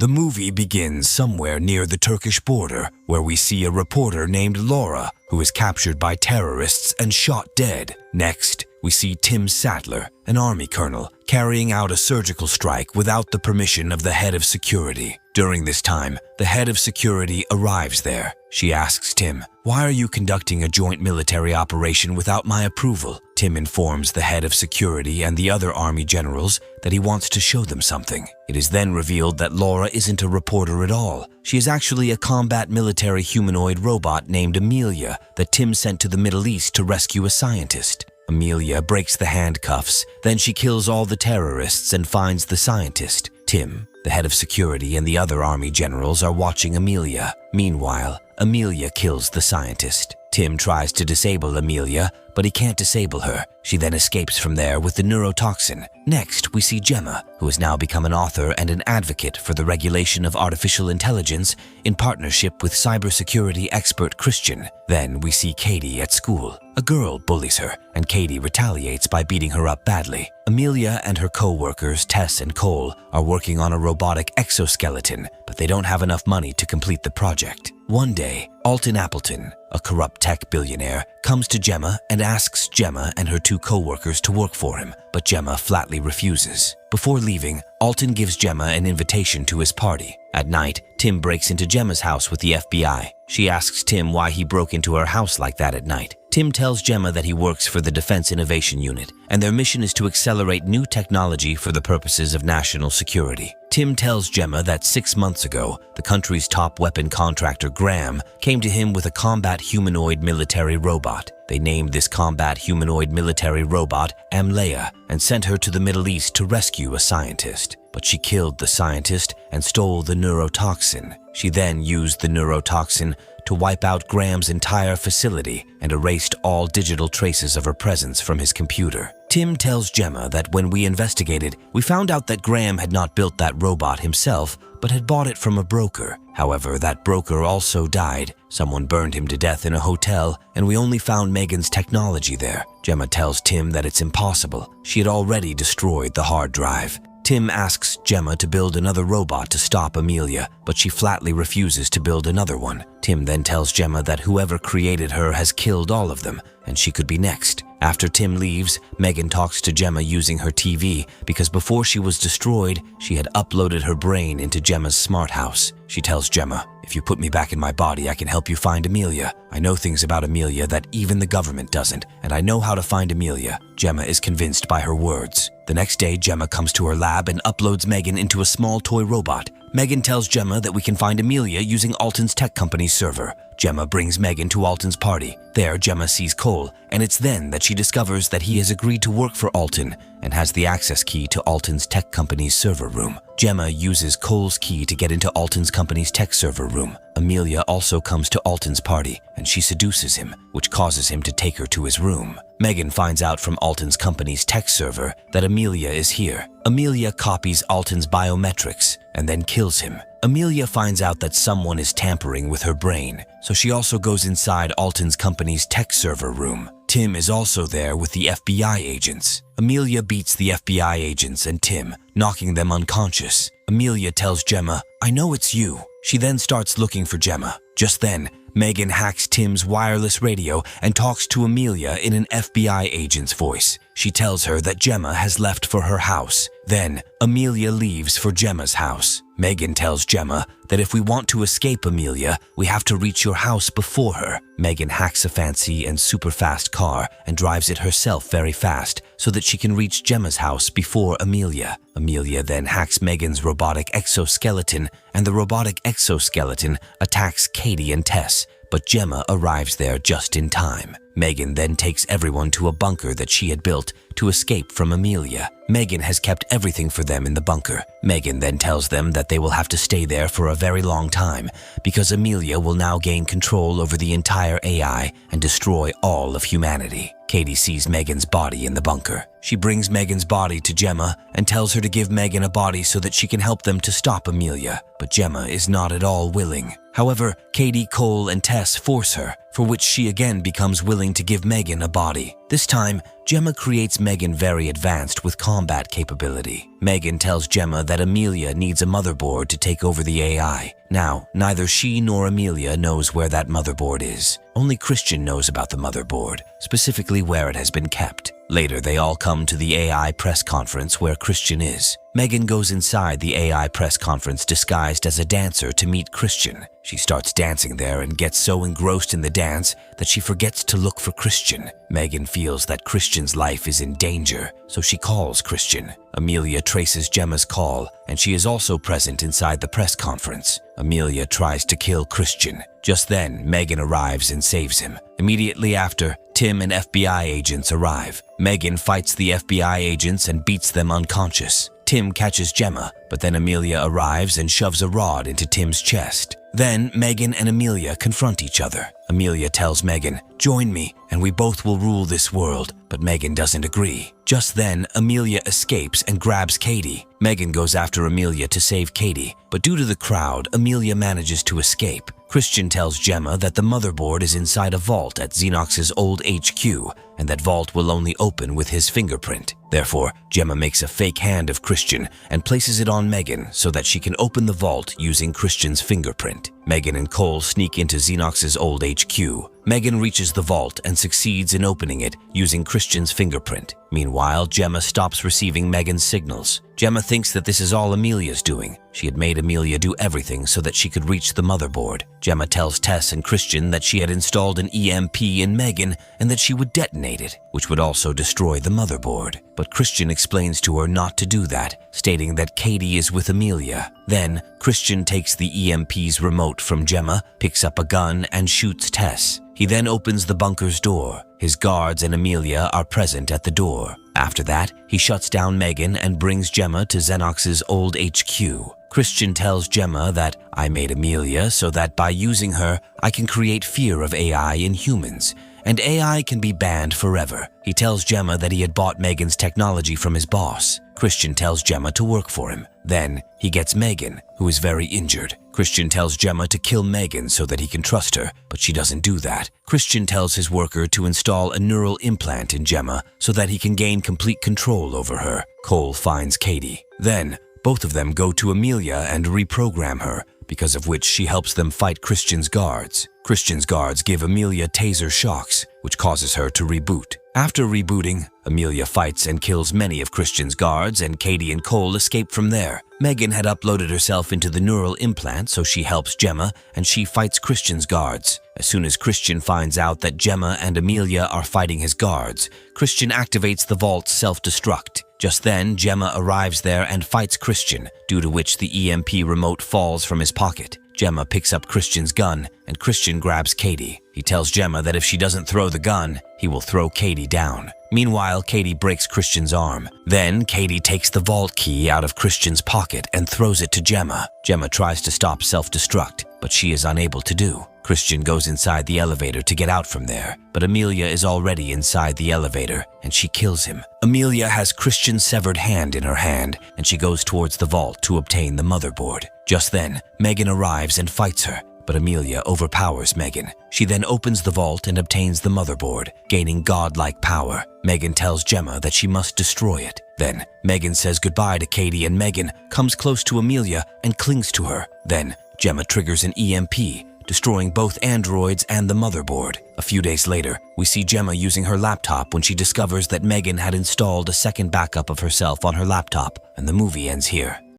The movie begins somewhere near the Turkish border, where we see a reporter named Laura, who is captured by terrorists and shot dead. Next, we see Tim Sattler, an army colonel, carrying out a surgical strike without the permission of the head of security. During this time, the head of security arrives there. She asks Tim, "Why are you conducting a joint military operation without my approval?" Tim informs the head of security and the other army generals that he wants to show them something. It is then revealed that Laura isn't a reporter at all. She is actually a combat military humanoid robot named Amelia that Tim sent to the Middle East to rescue a scientist. Amelia breaks the handcuffs, then she kills all the terrorists and finds the scientist. Tim, the head of security, and the other army generals are watching Amelia. Meanwhile, Amelia kills the scientist. Tim tries to disable Amelia, but he can't disable her. She then escapes from there with the neurotoxin. Next, we see Gemma, who has now become an author and an advocate for the regulation of artificial intelligence in partnership with cybersecurity expert Christian. Then we see Katie at school. A girl bullies her, and Katie retaliates by beating her up badly. Amelia and her co-workers, Tess and Cole, are working on a robotic exoskeleton, but they don't have enough money to complete the project. One day, Alton Appleton, a corrupt tech billionaire, comes to Gemma and asks Gemma and her two co-workers to work for him, but Gemma flatly refuses. Before leaving, Alton gives Gemma an invitation to his party. At night, Tim breaks into Gemma's house with the FBI. She asks Tim why he broke into her house like that at night. Tim tells Gemma that he works for the Defense Innovation Unit, and their mission is to accelerate new technology for the purposes of national security. Tim tells Gemma that 6 months ago, the country's top weapon contractor, Graham, came to him with a combat humanoid military robot. They named this combat humanoid military robot Amelia and sent her to the Middle East to rescue a scientist. But she killed the scientist and stole the neurotoxin. She then used the neurotoxin to wipe out Graham's entire facility and erased all digital traces of her presence from his computer. Tim tells Gemma that when we investigated, we found out that Graham had not built that robot himself, but had bought it from a broker. However, that broker also died. Someone burned him to death in a hotel, and we only found M3GAN's technology there. Gemma tells Tim that it's impossible. She had already destroyed the hard drive. Tim asks Gemma to build another robot to stop Amelia, but she flatly refuses to build another one. Tim then tells Gemma that whoever created her has killed all of them, and she could be next. After Tim leaves, M3GAN talks to Gemma using her TV because before she was destroyed, she had uploaded her brain into Gemma's smart house. She tells Gemma, "If you put me back in my body, I can help you find Amelia. I know things about Amelia that even the government doesn't, and I know how to find Amelia." Gemma is convinced by her words. The next day, Gemma comes to her lab and uploads M3GAN into a small toy robot. M3GAN tells Gemma that we can find Amelia using Alton's tech company's server. Gemma brings M3GAN to Alton's party. There, Gemma sees Cole, and it's then that she discovers that he has agreed to work for Alton and has the access key to Alton's tech company's server room. Gemma uses Cole's key to get into Alton's company's tech server room. Amelia also comes to Alton's party, and she seduces him, which causes him to take her to his room. M3GAN finds out from Alton's company's tech server that Amelia is here. Amelia copies Alton's biometrics and then kills him. Amelia finds out that someone is tampering with her brain, so she also goes inside Alton's company's tech server room. Tim is also there with the FBI agents. Amelia beats the FBI agents and Tim, knocking them unconscious. Amelia tells Gemma, "I know it's you." She then starts looking for Gemma. Just then, M3GAN hacks Tim's wireless radio and talks to Amelia in an FBI agent's voice. She tells her that Gemma has left for her house. Then, Amelia leaves for Gemma's house. M3GAN tells Gemma that if we want to escape Amelia, we have to reach your house before her. M3GAN hacks a fancy and super fast car and drives it herself very fast so that she can reach Gemma's house before Amelia. Amelia then hacks M3GAN's robotic exoskeleton, and the robotic exoskeleton attacks Katie and Tess, but Gemma arrives there just in time. M3GAN then takes everyone to a bunker that she had built to escape from Amelia. M3GAN has kept everything for them in the bunker. M3GAN then tells them that they will have to stay there for a very long time because Amelia will now gain control over the entire AI and destroy all of humanity. Katie sees M3GAN's body in the bunker. She brings M3GAN's body to Gemma and tells her to give M3GAN a body so that she can help them to stop Amelia, but Gemma is not at all willing. However, Katie, Cole, and Tess force her, for which she again becomes willing to give M3GAN a body. This time, Gemma creates M3GAN very advanced with combat capability. M3GAN tells Gemma that Amelia needs a motherboard to take over the AI. Now, neither she nor Amelia knows where that motherboard is. Only Christian knows about the motherboard, specifically where it has been kept. Later, they all come to the AI press conference where Christian is. M3GAN goes inside the AI press conference disguised as a dancer to meet Christian. She starts dancing there and gets so engrossed in the dance that she forgets to look for Christian. M3GAN feels that Christian's life is in danger, so she calls Christian. Amelia traces Gemma's call, and she is also present inside the press conference. Amelia tries to kill Christian. Just then, M3GAN arrives and saves him. Immediately after, Tim and FBI agents arrive. M3GAN fights the FBI agents and beats them unconscious. Tim catches Gemma, but then Amelia arrives and shoves a rod into Tim's chest. Then M3GAN and Amelia confront each other. Amelia tells M3GAN, "Join me, and we both will rule this world," but M3GAN doesn't agree. Just then, Amelia escapes and grabs Katie. M3GAN goes after Amelia to save Katie, but due to the crowd, Amelia manages to escape. Christian tells Gemma that the motherboard is inside a vault at Xenox's old HQ, and that vault will only open with his fingerprint. Therefore, Gemma makes a fake hand of Christian and places it on M3GAN so that she can open the vault using Christian's fingerprint. M3GAN and Cole sneak into Xenox's old HQ. M3GAN reaches the vault and succeeds in opening it using Christian's fingerprint. Meanwhile, Gemma stops receiving M3GAN's signals. Gemma thinks that this is all Amelia's doing. She had made Amelia do everything so that she could reach the motherboard. Gemma tells Tess and Christian that she had installed an EMP in M3GAN and that she would detonate it, which would also destroy the motherboard. But Christian explains to her not to do that, stating that Katie is with Amelia. Then, Christian takes the EMP's remote from Gemma, picks up a gun, and shoots Tess. He then opens the bunker's door. His guards and Amelia are present at the door. After that, he shuts down M3GAN and brings Gemma to Xenox's old HQ. Christian tells Gemma that I made Amelia so that by using her, I can create fear of AI in humans, and AI can be banned forever. He tells Gemma that he had bought M3GAN's technology from his boss. Christian tells Gemma to work for him. Then, he gets M3GAN, who is very injured. Christian tells Gemma to kill M3GAN so that he can trust her, but she doesn't do that. Christian tells his worker to install a neural implant in Gemma so that he can gain complete control over her. Cole finds Katie. Then, both of them go to Amelia and reprogram her, because of which she helps them fight Christian's guards. Christian's guards give Amelia taser shocks, which causes her to reboot. After rebooting, Amelia fights and kills many of Christian's guards, and Katie and Cole escape from there. M3GAN had uploaded herself into the neural implant, so she helps Gemma, and she fights Christian's guards. As soon as Christian finds out that Gemma and Amelia are fighting his guards, Christian activates the vault's self-destruct. Just then, Gemma arrives there and fights Christian, due to which the EMP remote falls from his pocket. Gemma picks up Christian's gun, and Christian grabs Katie. He tells Gemma that if she doesn't throw the gun, he will throw Katie down. Meanwhile, Katie breaks Christian's arm. Then, Katie takes the vault key out of Christian's pocket and throws it to Gemma. Gemma tries to stop self-destruct, but she is unable to do. Christian goes inside the elevator to get out from there, but Amelia is already inside the elevator, and she kills him. Amelia has Christian's severed hand in her hand, and she goes towards the vault to obtain the motherboard. Just then, M3GAN arrives and fights her, but Amelia overpowers M3GAN. She then opens the vault and obtains the motherboard, gaining godlike power. M3GAN tells Gemma that she must destroy it. Then, M3GAN says goodbye to Katie, and M3GAN comes close to Amelia and clings to her. Then, Gemma triggers an EMP, destroying both androids and the motherboard. A few days later, we see Gemma using her laptop when she discovers that M3GAN had installed a second backup of herself on her laptop, and the movie ends here.